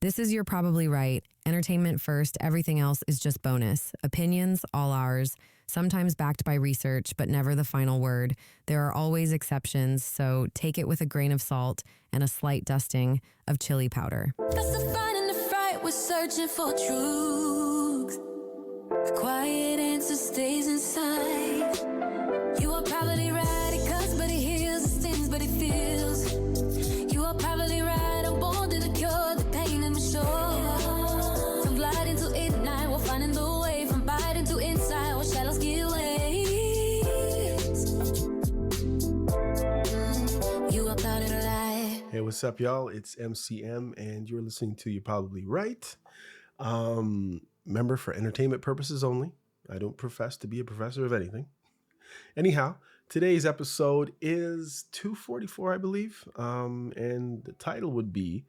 This is You're Probably Right. Entertainment first, everything else is just bonus. Opinions, all ours. Sometimes backed by research, but never the final word. There are always exceptions, so take it with a grain of salt and a slight dusting of chili powder. That's the fight and the fright, we're searching for truth. The quiet answer stays inside. You are probably right, it cuts but it heals, it stings but it feels. You are probably right, I'm born to the cure, the pain in my soul. From gliding to ignite, we're finding the way. From biting to inside, where shadows give way. You are clouded alive. Hey, what's up, y'all? It's MCM, and you're listening to You're Probably Right. Remember, for entertainment purposes only. I don't profess to be a professor of anything. Anyhow, today's episode is 244, I believe. And the title would be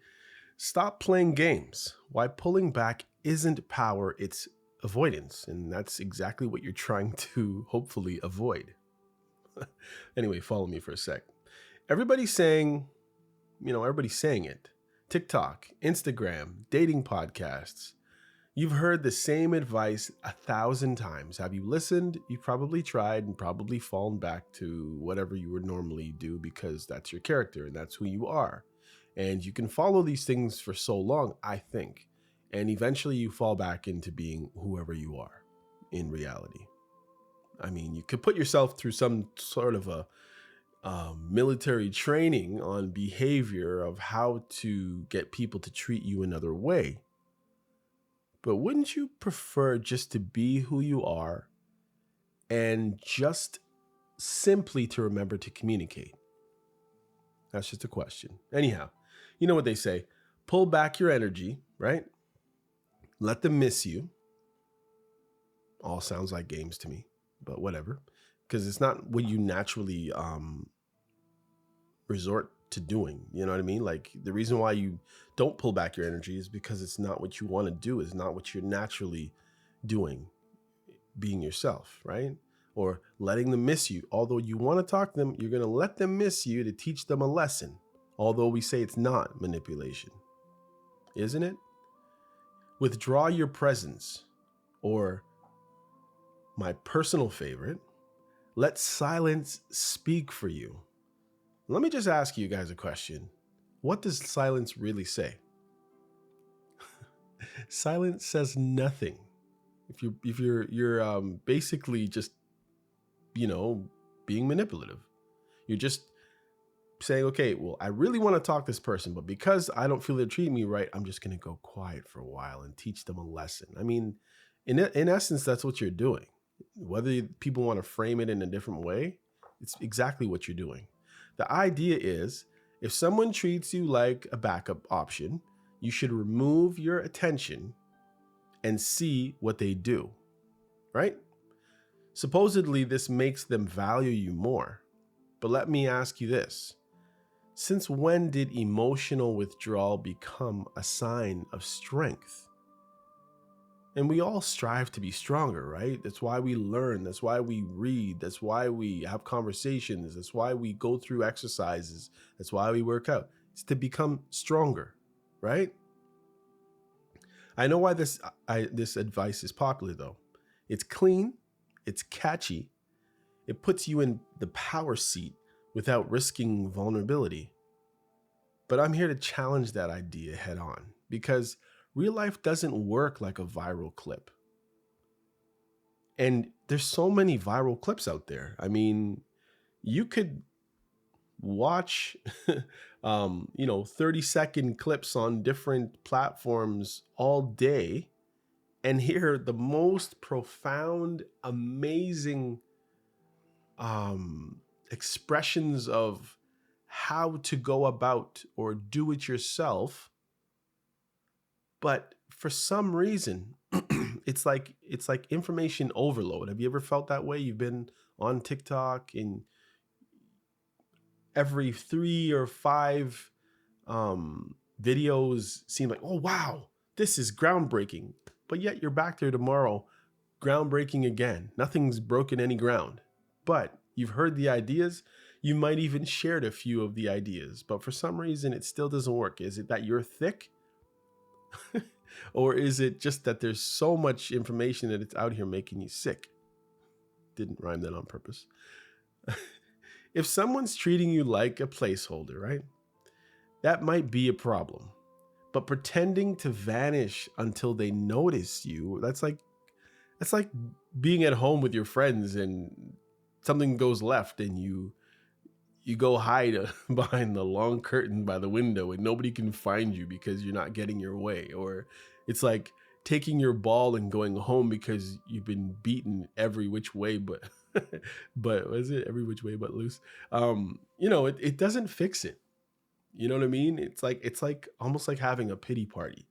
Stop Playing Games. Why Pulling Back Isn't Power, It's Avoidance. And that's exactly what you're trying to hopefully avoid. Anyway, follow me for a sec. Everybody's saying it. TikTok, Instagram, dating podcasts. You've heard the same advice 1,000 times. Have you listened? You've probably tried and probably fallen back to whatever you would normally do because that's your character and that's who you are. And you can follow these things for so long, I think. And eventually you fall back into being whoever you are in reality. I mean, you could put yourself through some sort of a military training on behavior of how to get people to treat you another way. But wouldn't you prefer just to be who you are and just simply to remember to communicate? That's just a question. Anyhow, you know what they say, pull back your energy, right? Let them miss you. All sounds like games to me, but whatever. Because it's not what you naturally resort to doing. You know what I mean? Like, the reason why you don't pull back your energy is because it's not what you want to do. It's not what you're naturally doing, being yourself, right? Or letting them miss you. Although you want to talk to them, you're going to let them miss you to teach them a lesson. Although we say it's not manipulation, isn't it? Withdraw your presence, or my personal favorite, let silence speak for you. Let me just ask you guys a question. What does silence really say? Silence says nothing. If you're basically just, being manipulative. You're just saying, okay, well, I really want to talk to this person, but because I don't feel they're treating me right, I'm just going to go quiet for a while and teach them a lesson. I mean, in essence, that's what you're doing. Whether people want to frame it in a different way, it's exactly what you're doing. The idea is, if someone treats you like a backup option, you should remove your attention and see what they do, right? Supposedly, this makes them value you more. But let me ask you this. Since when did emotional withdrawal become a sign of strength? And we all strive to be stronger, right? That's why we learn. That's why we read. That's why we have conversations. That's why we go through exercises. That's why we work out. It's to become stronger, right? I know why this advice is popular, though. It's clean. It's catchy. It puts you in the power seat without risking vulnerability. But I'm here to challenge that idea head on, because real life doesn't work like a viral clip. And there's so many viral clips out there. I mean, you could watch, 30-second clips on different platforms all day and hear the most profound, amazing expressions of how to go about or do it yourself. But for some reason, it's like information overload. Have you ever felt that way? You've been on TikTok and every 3 or 5 videos seem like, oh, wow, this is groundbreaking. But yet you're back there tomorrow, groundbreaking again. Nothing's broken any ground. But you've heard the ideas. You might even shared a few of the ideas. But for some reason, it still doesn't work. Is it that you're thick? Or is it just that there's so much information that it's out here making you sick? Didn't rhyme that on purpose. If someone's treating you like a placeholder, right? That might be a problem. But pretending to vanish until they notice you, that's like being at home with your friends and something goes left and you go hide behind the long curtain by the window and nobody can find you because you're not getting your way. Or it's like taking your ball and going home because you've been beaten every which way but was it every which way but loose? It doesn't fix it. You know what I mean? It's like almost like having a pity party.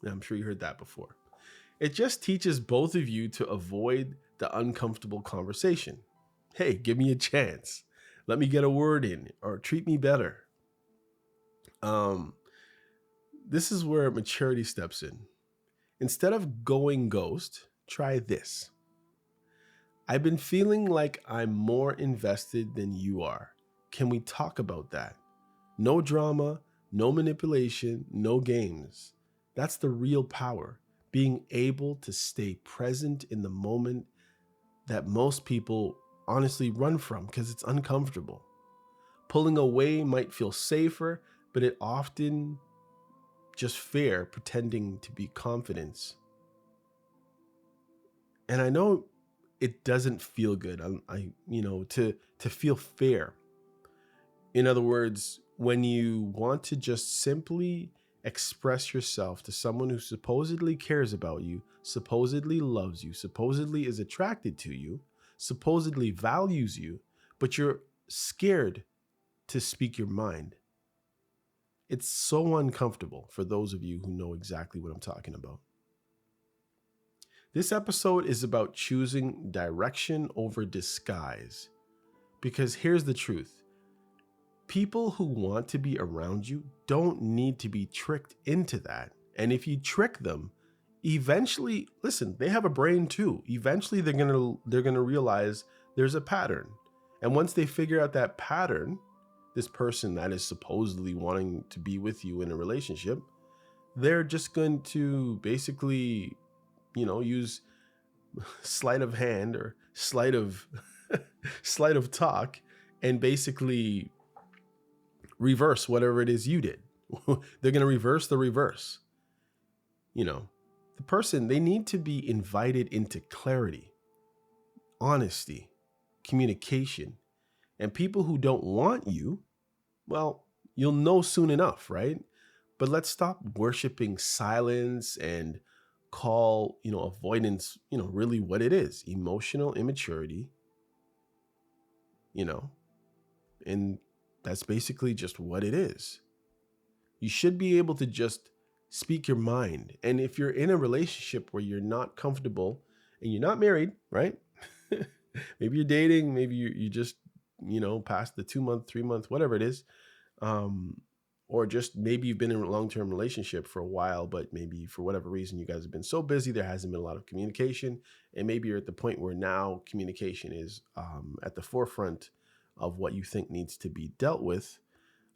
I'm sure you heard that before. It just teaches both of you to avoid the uncomfortable conversation. Hey, give me a chance. Let me get a word in, or treat me better. This is where maturity steps in. Instead of going ghost, try this. I've been feeling like I'm more invested than you are. Can we talk about that? No drama, no manipulation, no games. That's the real power. Being able to stay present in the moment that most people honestly run from because it's uncomfortable. Pulling away might feel safer, but it often just fear pretending to be confidence. And I know it doesn't feel good. To feel fair. In other words, when you want to just simply express yourself to someone who supposedly cares about you, supposedly loves you, supposedly is attracted to you, supposedly values you, but you're scared to speak your mind. It's so uncomfortable for those of you who know exactly what I'm talking about. This episode is about choosing direction over disguise. Because here's the truth. People who want to be around you don't need to be tricked into that. And if you trick them, eventually, listen, they have a brain too. Eventually they're gonna realize there's a pattern. And once they figure out that pattern, this person that is supposedly wanting to be with you in a relationship, they're just going to basically, use sleight of hand or sleight of talk and basically reverse whatever it is you did. They're going to reverse the reverse. The person, they need to be invited into clarity, honesty, communication. And people who don't want you, well, you'll know soon enough, right? But let's stop worshiping silence and call, avoidance, really what it is, emotional immaturity, and that's basically just what it is. You should be able to just speak your mind. And if you're in a relationship where you're not comfortable and you're not married, right? Maybe you're dating, maybe you just, past the 2-month, 3-month, whatever it is. Or just maybe you've been in a long-term relationship for a while, but maybe for whatever reason, you guys have been so busy, there hasn't been a lot of communication. And maybe you're at the point where now communication is at the forefront of what you think needs to be dealt with.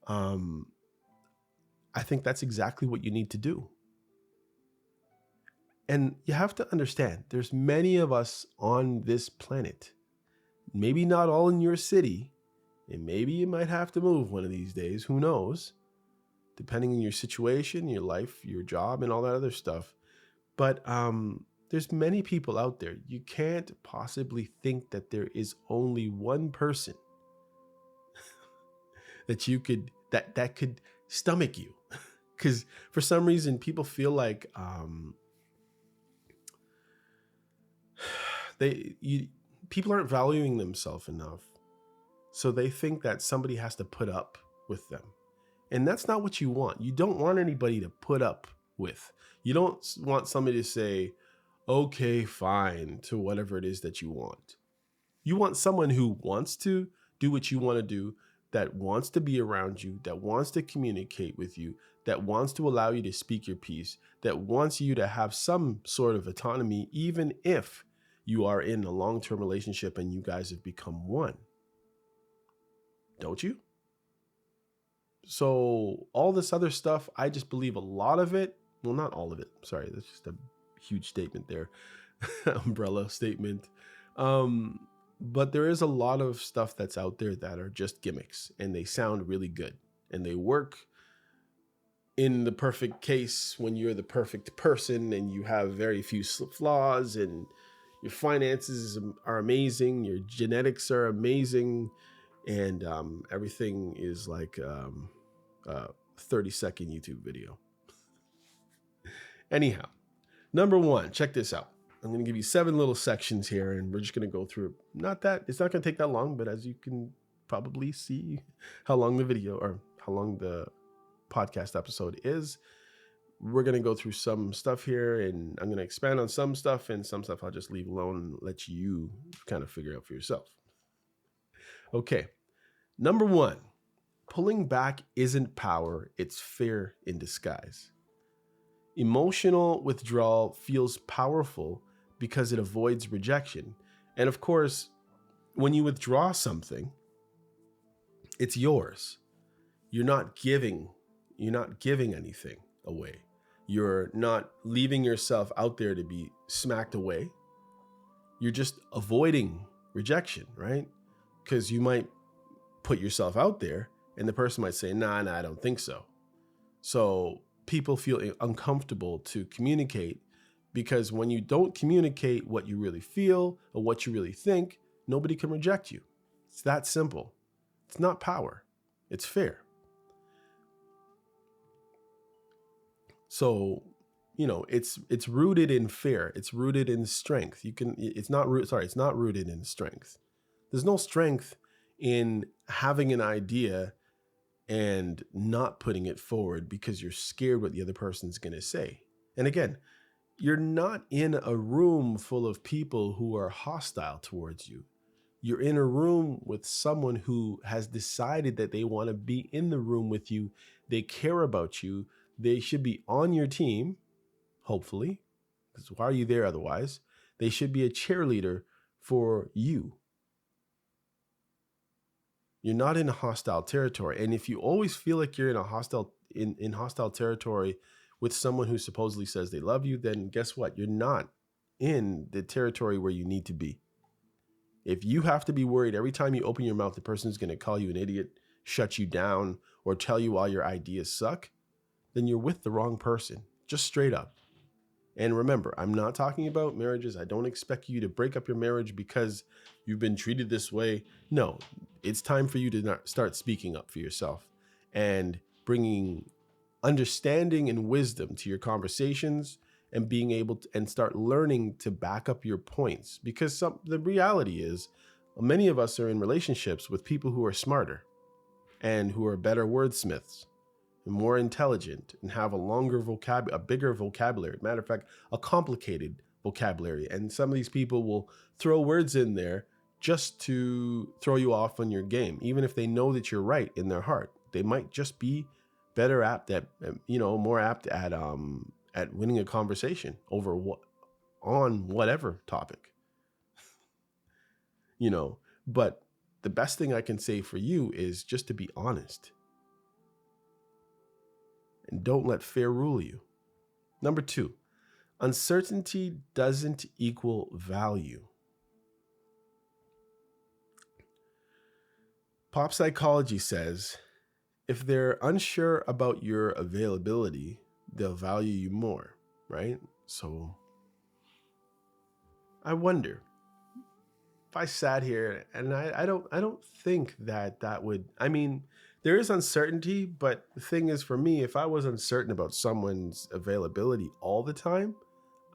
I think that's exactly what you need to do. And you have to understand, there's many of us on this planet, maybe not all in your city, and maybe you might have to move one of these days, who knows, depending on your situation, your life, your job, and all that other stuff. But there's many people out there. You can't possibly think that there is only one person that could stomach you. Because for some reason, people feel like people aren't valuing themselves enough. So they think that somebody has to put up with them. And that's not what you want. You don't want anybody to put up with. You don't want somebody to say, okay, fine, to whatever it is that you want. You want someone who wants to do what you want to do, that wants to be around you, that wants to communicate with you, that wants to allow you to speak your piece, that wants you to have some sort of autonomy, even if you are in a long-term relationship and you guys have become one. Don't you? So all this other stuff, I just believe a lot of it Well, not all of it. Sorry, that's just a huge statement there. Umbrella statement. But there is a lot of stuff that's out there that are just gimmicks, and they sound really good, and they work in the perfect case when you're the perfect person and you have very few flaws, and your finances are amazing, your genetics are amazing, and everything is like a 30-second YouTube video. Anyhow, number one, check this out. I'm going to give you 7 little sections here, and we're just going to go through. It's not going to take that long, but as you can probably see how long the video or how long the podcast episode is, we're going to go through some stuff here, and I'm going to expand on some stuff, and some stuff I'll just leave alone and let you kind of figure out for yourself. Okay. Number 1, pulling back isn't power, it's fear in disguise. Emotional withdrawal feels powerful because it avoids rejection. And of course, when you withdraw something, it's yours. You're not giving anything away. You're not leaving yourself out there to be smacked away. You're just avoiding rejection, right? Because you might put yourself out there and the person might say, nah, I don't think so. So people feel uncomfortable to communicate, because when you don't communicate what you really feel or what you really think, nobody can reject you. It's that simple. It's not power. It's fair. So, it's rooted in fear. It's rooted in strength. It's not rooted in strength. There's no strength in having an idea and not putting it forward because you're scared what the other person's going to say. And again, you're not in a room full of people who are hostile towards you. You're in a room with someone who has decided that they want to be in the room with you. They care about you. They should be on your team, hopefully, because why are you there otherwise? They should be a cheerleader for you. You're not in a hostile territory. And if you always feel like you're in a hostile territory with someone who supposedly says they love you, then guess what? You're not in the territory where you need to be. If you have to be worried every time you open your mouth, the person's going to call you an idiot, shut you down, or tell you all your ideas suck, then you're with the wrong person, just straight up. And remember, I'm not talking about marriages. I don't expect you to break up your marriage because you've been treated this way. No, it's time for you to start speaking up for yourself and bringing understanding and wisdom to your conversations, and being able to and start learning to back up your points. Because the reality is, many of us are in relationships with people who are smarter and who are better wordsmiths and more intelligent and have a bigger vocabulary. Matter of fact, a complicated vocabulary. And some of these people will throw words in there just to throw you off on your game, even if they know that you're right in their heart. They might just be more apt at winning a conversation on whatever topic. But the best thing I can say for you is just to be honest. And don't let fear rule you. Number 2, uncertainty doesn't equal value. Pop psychology says, if they're unsure about your availability, they'll value you more, right? So I wonder if I sat here, and I don't think that would, there is uncertainty, but the thing is, for me, if I was uncertain about someone's availability all the time,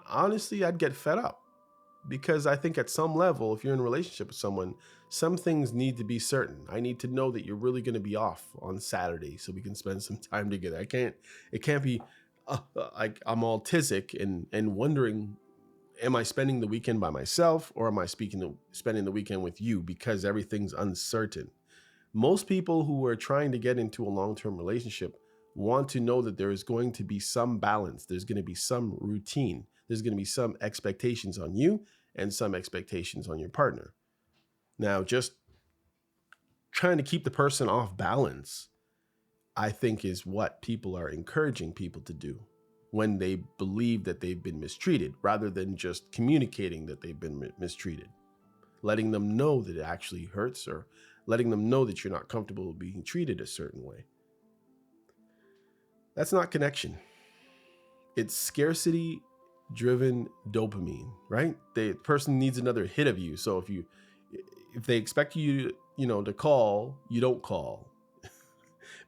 honestly, I'd get fed up. Because I think at some level, if you're in a relationship with someone, some things need to be certain. I need to know that you're really going to be off on Saturday so we can spend some time together. It can't be like I'm all tizzic and wondering, am I spending the weekend by myself, or am I spending the weekend with you, because everything's uncertain. Most people who are trying to get into a long-term relationship want to know that there is going to be some balance. There's going to be some routine. There's going to be some expectations on you and some expectations on your partner. Now, just trying to keep the person off balance, I think, is what people are encouraging people to do. when they believe that they've been mistreated, rather than just communicating that they've been mistreated, letting them know that it actually hurts, or letting them know that you're not comfortable being treated a certain way. That's not connection. It's scarcity-driven dopamine, right? The person needs another hit of you. So if they expect you, to call, you don't call.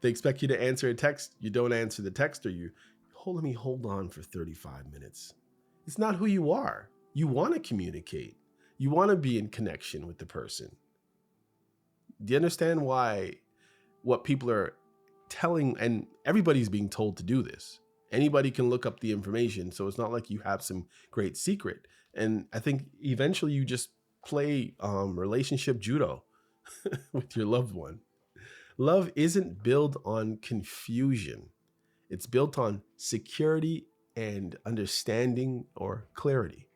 They expect you to answer a text, you don't answer the text, or let me hold on for 35 minutes. It's not who you are. You want to communicate. You want to be in connection with the person. Do you understand what people are telling? And everybody's being told to do this. Anybody can look up the information. So it's not like you have some great secret. And I think eventually you just play relationship judo with your loved one. Love isn't built on confusion. It's built on security and understanding or clarity,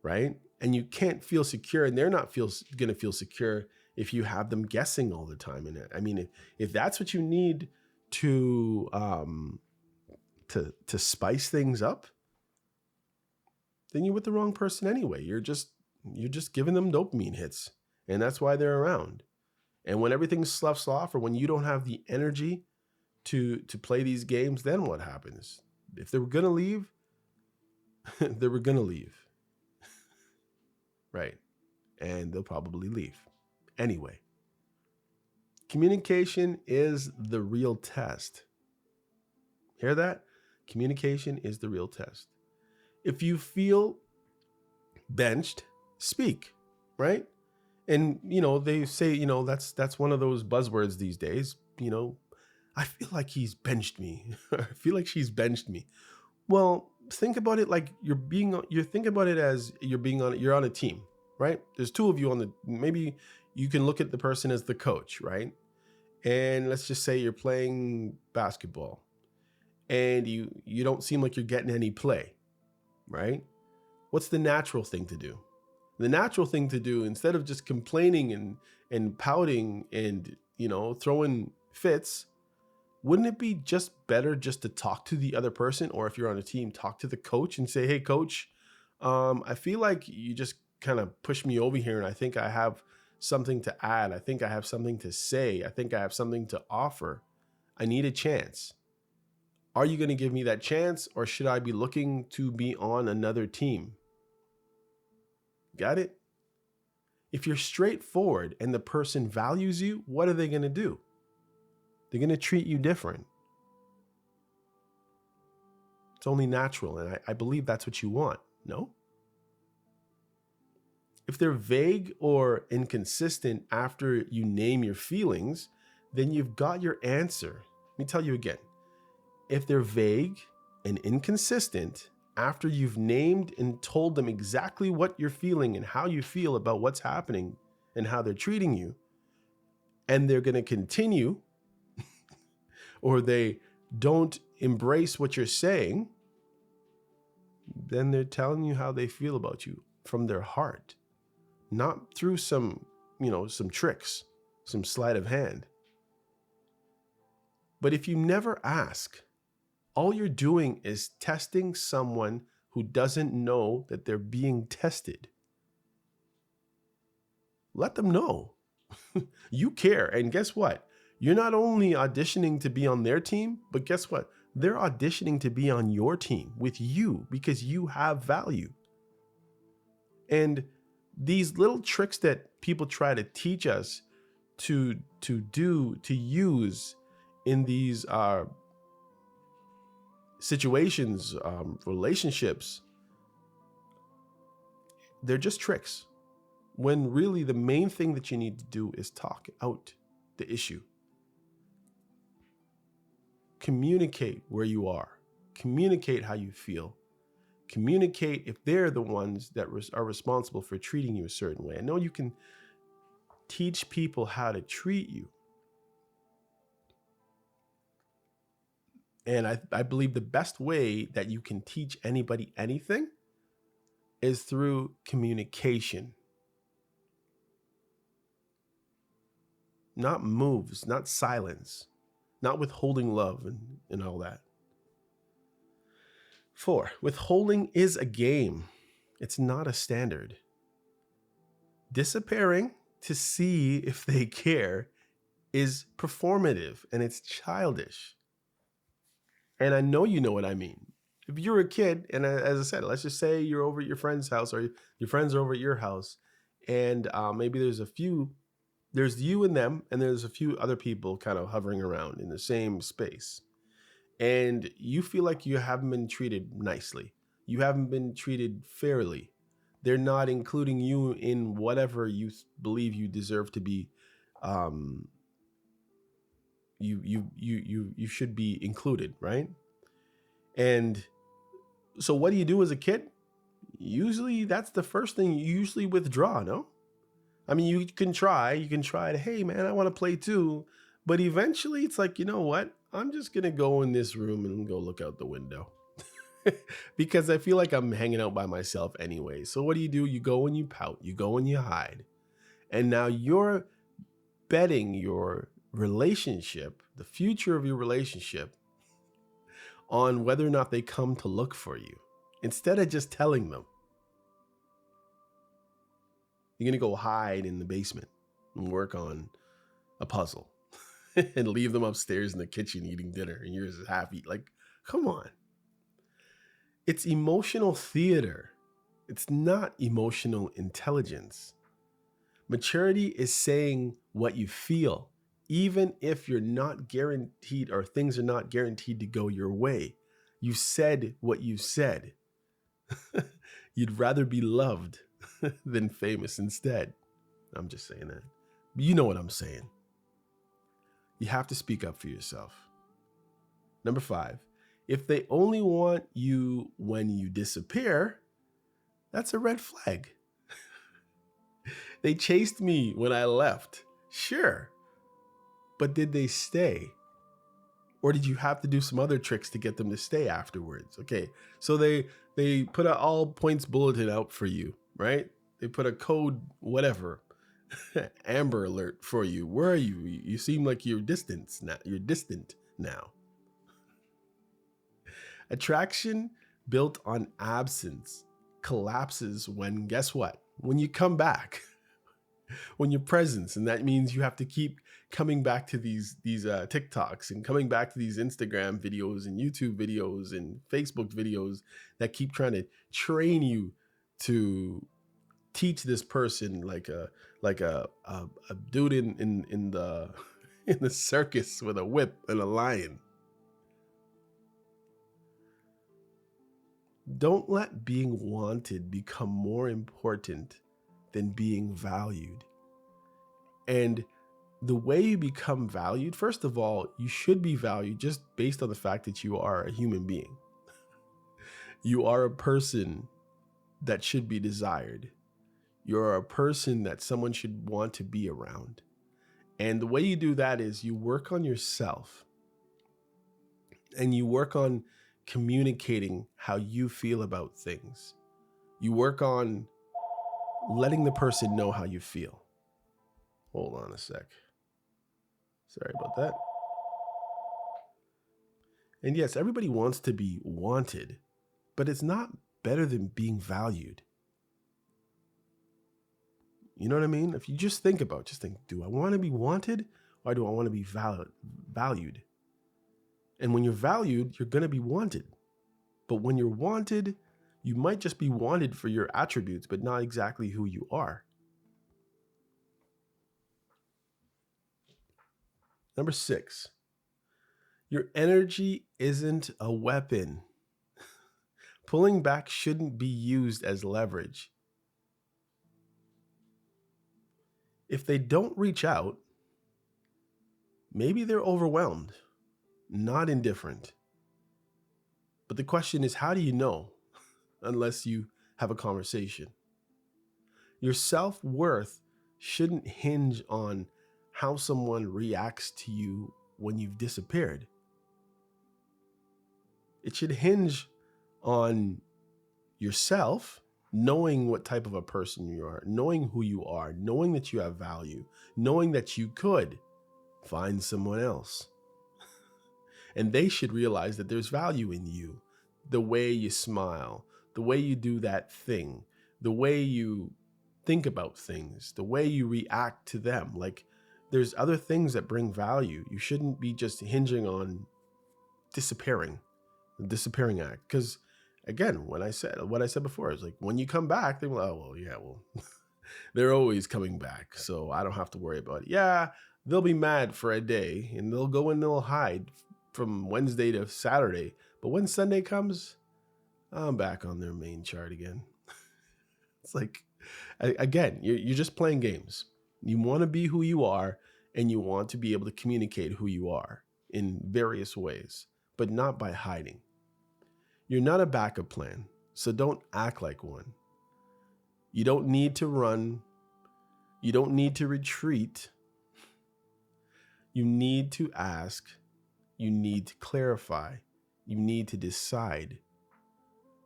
right? And you can't feel secure, and they're not going to feel secure if you have them guessing all the time. And I mean, if that's what you need to spice things up, then you're with the wrong person anyway. You're just giving them dopamine hits, and that's why they're around. And when everything sloughs off, or when you don't have the energy to play these games, then what happens? If they were going to leave, they were going to leave. Right. And they'll probably leave. Anyway, communication is the real test. Hear that? Communication is the real test. If you feel benched, speak, right? And, they say, that's one of those buzzwords these days. I feel like he's benched me. I feel like she's benched me. Well, think about it like you're on a team, right? There's two of you maybe you can look at the person as the coach, right? And let's just say you're playing basketball and you don't seem like you're getting any play, right? What's the natural thing to do? The natural thing to do, instead of just complaining and pouting and, throwing fits, wouldn't it be just better just to talk to the other person? Or if you're on a team, talk to the coach and say, hey, coach, I feel like you just kind of pushed me over here, and I think I have something to add. I think I have something to say. I think I have something to offer. I need a chance. Are you going to give me that chance, or should I be looking to be on another team? Got it? If you're straightforward and the person values you, what are they going to do? They're going to treat you different. It's only natural, and I believe that's what you want, no? If they're vague or inconsistent after you name your feelings, then you've got your answer. Let me tell you again. If they're vague and inconsistent after you've named and told them exactly what you're feeling and how you feel about what's happening and how they're treating you, and they're going to continue, or they don't embrace what you're saying, then they're telling you how they feel about you from their heart, not through some tricks, some sleight of hand. But if you never ask, all you're doing is testing someone who doesn't know that they're being tested. Let them know. You care. And guess what? You're not only auditioning to be on their team, but guess what? They're auditioning to be on your team with you because you have value. And these little tricks that people try to teach us to use in these situations, relationships, they're just tricks. When really the main thing that you need to do is talk out the issue. Communicate where you are. Communicate how you feel. Communicate if they're the ones that are responsible for treating you a certain way. I know you can teach people how to treat you. And I believe the best way that you can teach anybody anything is through communication. Not moves, not silence, not withholding love and all that. 4, withholding is a game. It's not a standard. Disappearing to see if they care is performative and it's childish. And I know you know what I mean. If you're a kid, and as I said, let's just say you're over at your friend's house or your friends are over at your house, and maybe there's you and them, and there's a few other people kind of hovering around in the same space. And you feel like you haven't been treated nicely. You haven't been treated fairly. They're not including you in whatever you believe you deserve to be. You should be included, right? And so what do you do as a kid? Usually that's the first thing you usually withdraw, no? I mean, you can try to, hey man, I want to play too. But eventually it's like, you know what? I'm just going to go in this room and go look out the window because I feel like I'm hanging out by myself anyway. So what do? You go and you pout, you go and you hide. And now you're betting your relationship, the future of your relationship, on whether or not they come to look for you instead of just telling them. You're going to go hide in the basement and work on a puzzle and leave them upstairs in the kitchen eating dinner and you're just happy. Like, come on. It's emotional theater. It's not emotional intelligence. Maturity is saying what you feel, even if you're not guaranteed or things are not guaranteed to go your way. You said what you said. You'd rather be loved than famous instead. I'm just saying that. But you know what I'm saying. You have to speak up for yourself. Number 5, if they only want you when you disappear, that's a red flag. They chased me when I left. Sure. But did they stay? Or did you have to do some other tricks to get them to stay afterwards? Okay, so they put an all points bulletin out for you, right? They put a code, whatever, Amber Alert for you. Where are you? You seem like you're distant now. Attraction built on absence collapses when, guess what? When you come back, when your presence, and that means you have to keep coming back to these TikToks and coming back to these Instagram videos and YouTube videos and Facebook videos that keep trying to train you to teach this person like a dude in the circus with a whip and a lion. Don't let being wanted become more important than being valued. And the way you become valued, first of all, you should be valued just based on the fact that you are a human being. You are a person that should be desired. You're a person that someone should want to be around. And the way you do that is you work on yourself and you work on communicating how you feel about things. You work on letting the person know how you feel. Hold on a sec. Sorry about that. And yes, everybody wants to be wanted, but it's not better than being valued. You know what I mean? If you just think, do I want to be wanted or do I want to be valued? And when you're valued, you're going to be wanted. But when you're wanted, you might just be wanted for your attributes, but not exactly who you are. Number 6, your energy isn't a weapon. Pulling back shouldn't be used as leverage. If they don't reach out, maybe they're overwhelmed, not indifferent. But the question is, how do you know unless you have a conversation? Your self-worth shouldn't hinge on how someone reacts to you when you've disappeared. It should hinge on yourself, knowing what type of a person you are, knowing who you are, knowing that you have value, knowing that you could find someone else. And they should realize that there's value in you. the way you smile, the way you do that thing, the way you think about things, the way you react to them. Like, there's other things that bring value. You shouldn't be just hinging on disappearing, the disappearing act. Because again, what I said before is like, when you come back, they're like, oh, well, yeah, well, they're always coming back, so I don't have to worry about it. Yeah, they'll be mad for a day and they'll go and they'll hide from Wednesday to Saturday. But when Sunday comes, I'm back on their main chart again. It's like, again, you're just playing games. You want to be who you are, and you want to be able to communicate who you are in various ways, but not by hiding. You're not a backup plan, so don't act like one. You don't need to run. You don't need to retreat. You need to ask. You need to clarify. You need to decide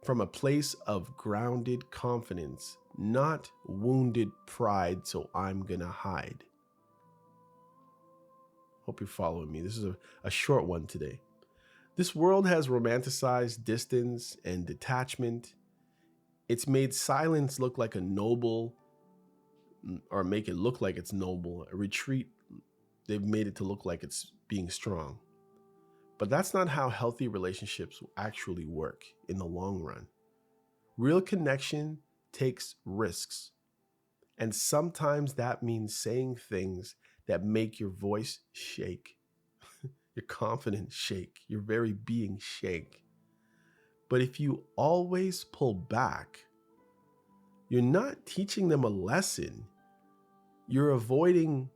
from a place of grounded confidence, not wounded pride, so I'm going to hide. Hope you're following me. This is a short one today. This world has romanticized distance and detachment. It's made silence look like a noble, or make it look like it's noble. A retreat, they've made it to look like it's being strong. But that's not how healthy relationships actually work in the long run. Real connection takes risks. And sometimes that means saying things that make your voice shake, your confidence shake, your very being shake. But if you always pull back, you're not teaching them a lesson. You're avoiding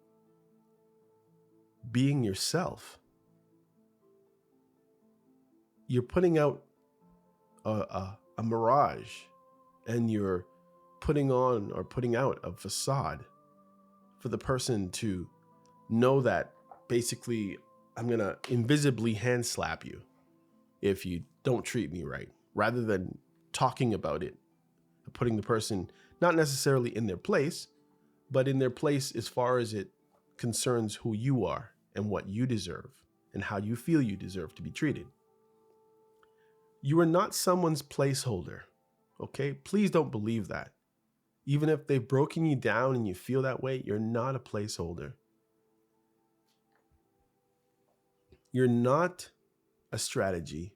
being yourself. You're putting out a mirage, and you're putting on or putting out a facade for the person to know that basically I'm going to invisibly hand slap you if you don't treat me right, rather than talking about it, putting the person not necessarily in their place, but in their place as far as it concerns who you are and what you deserve and how you feel you deserve to be treated. You are not someone's placeholder, okay? Please don't believe that. Even if they've broken you down and you feel that way, you're not a placeholder. You're not a strategy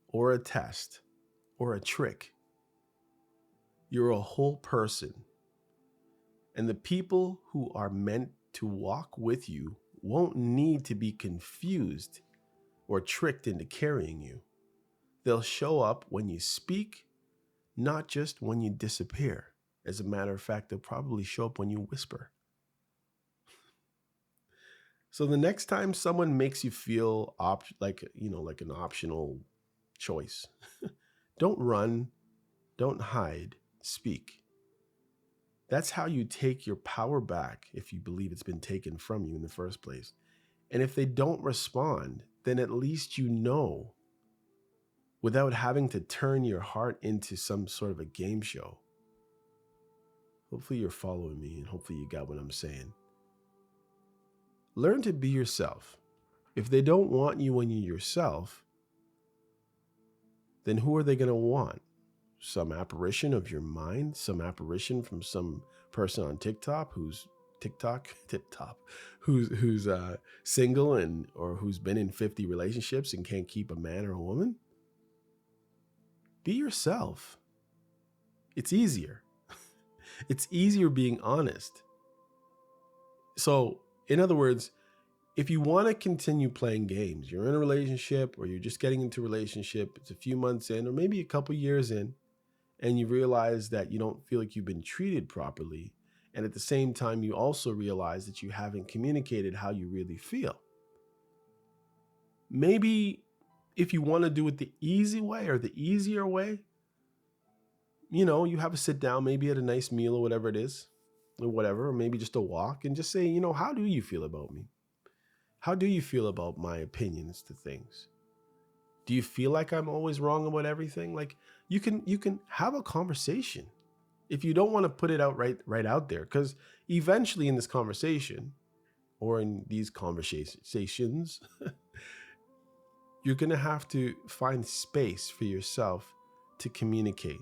or a test or a trick. You're a whole person. And the people who are meant to walk with you won't need to be confused or tricked into carrying you. They'll show up when you speak, not just when you disappear. As a matter of fact, they'll probably show up when you whisper. So the next time someone makes you feel like an optional choice, don't run, don't hide, speak. That's how you take your power back if you believe it's been taken from you in the first place. And if they don't respond, then at least you know, without having to turn your heart into some sort of a game show. Hopefully you're following me, and hopefully you got what I'm saying. Learn to be yourself. If they don't want you when you're yourself, then who are they going to want? Some apparition of your mind, some apparition from some person on TikTok who's single or who's been in 50 relationships and can't keep a man or a woman? Be yourself. It's easier. It's easier being honest. So, in other words, if you want to continue playing games, you're in a relationship or you're just getting into a relationship, it's a few months in or maybe a couple years in, and you realize that you don't feel like you've been treated properly, and at the same time, you also realize that you haven't communicated how you really feel. Maybe if you want to do it the easy way or the easier way, you have a sit down, maybe at a nice meal or whatever it is, or maybe just a walk, and just say, how do you feel about me? How do you feel about my opinions to things? Do you feel like I'm always wrong about everything? Like, you can have a conversation if you don't want to put it out right out there, because eventually in this conversation or in these conversations, you're going to have to find space for yourself to communicate.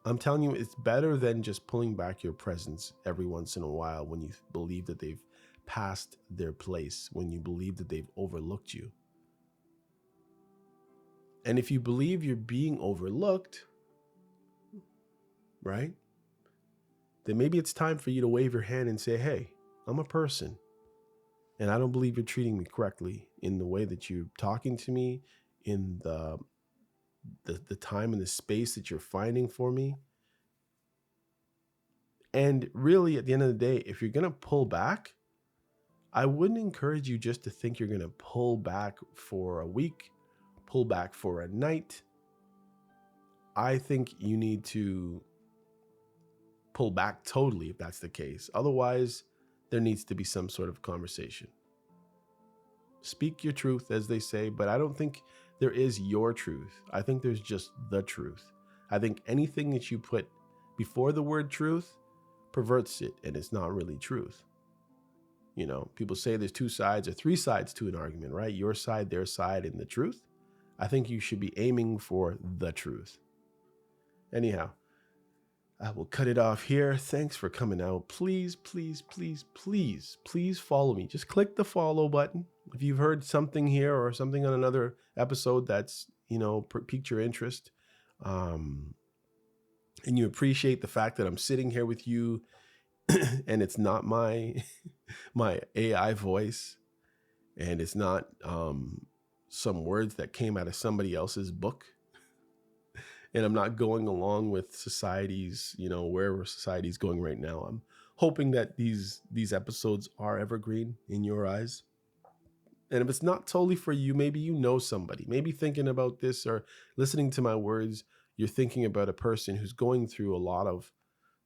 I'm telling you, it's better than just pulling back your presence every once in a while when you believe that they've passed their place, when you believe that they've overlooked you. And if you believe you're being overlooked, right, then maybe it's time for you to wave your hand and say, hey, I'm a person, and I don't believe you're treating me correctly in the way that you're talking to me, in the time and the space that you're finding for me. And really, at the end of the day, if you're going to pull back, I wouldn't encourage you just to think you're going to pull back for a week, pull back for a night. I think you need to pull back totally if that's the case. Otherwise, there needs to be some sort of conversation. Speak your truth, as they say, but I don't think there is your truth. I think there's just the truth. I think anything that you put before the word truth perverts it, and it's not really truth. You know, people say there's two sides or three sides to an argument, right? Your side, their side, and the truth. I think you should be aiming for the truth. Anyhow, I will cut it off here. Thanks for coming out. Please, please, please, please, please follow me. Just click the follow button. If you've heard something here or something on another episode that's, piqued your interest, and you appreciate the fact that I'm sitting here with you and it's not my AI voice, and it's not some words that came out of somebody else's book, and I'm not going along with society's, wherever society's going right now. I'm hoping that these episodes are evergreen in your eyes. And if it's not totally for you, maybe you know somebody, maybe thinking about this or listening to my words, you're thinking about a person who's going through a lot of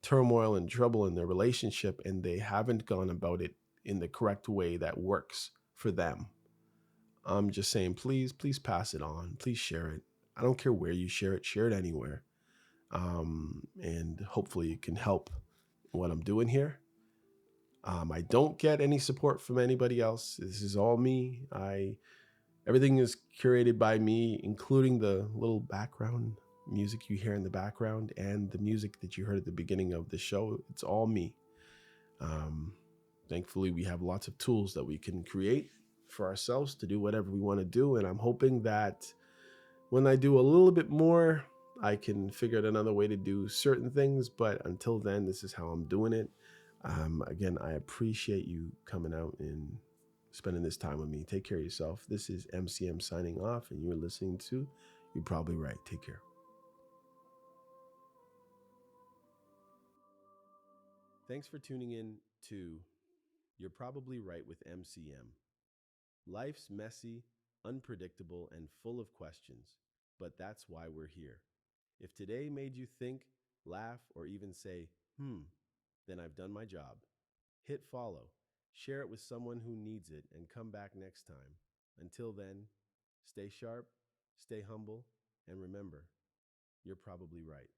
turmoil and trouble in their relationship, and they haven't gone about it in the correct way that works for them. I'm just saying, please pass it on. Please share it. I don't care where you share it anywhere. And hopefully it can help what I'm doing here. I don't get any support from anybody else. This is all me. Everything is curated by me, including the little background music you hear in the background and the music that you heard at the beginning of the show. It's all me. Thankfully, we have lots of tools that we can create for ourselves to do whatever we want to do. And I'm hoping that when I do a little bit more, I can figure out another way to do certain things. But until then, this is how I'm doing it. Again, I appreciate you coming out and spending this time with me. Take care of yourself. This is MCM signing off, and you're listening to You're Probably Right. Take care. Thanks for tuning in to You're Probably Right with MCM. Life's messy, unpredictable, and full of questions, but that's why we're here. If today made you think, laugh, or even say, then I've done my job. Hit follow, share it with someone who needs it, and come back next time. Until then, stay sharp, stay humble, and remember, you're probably right.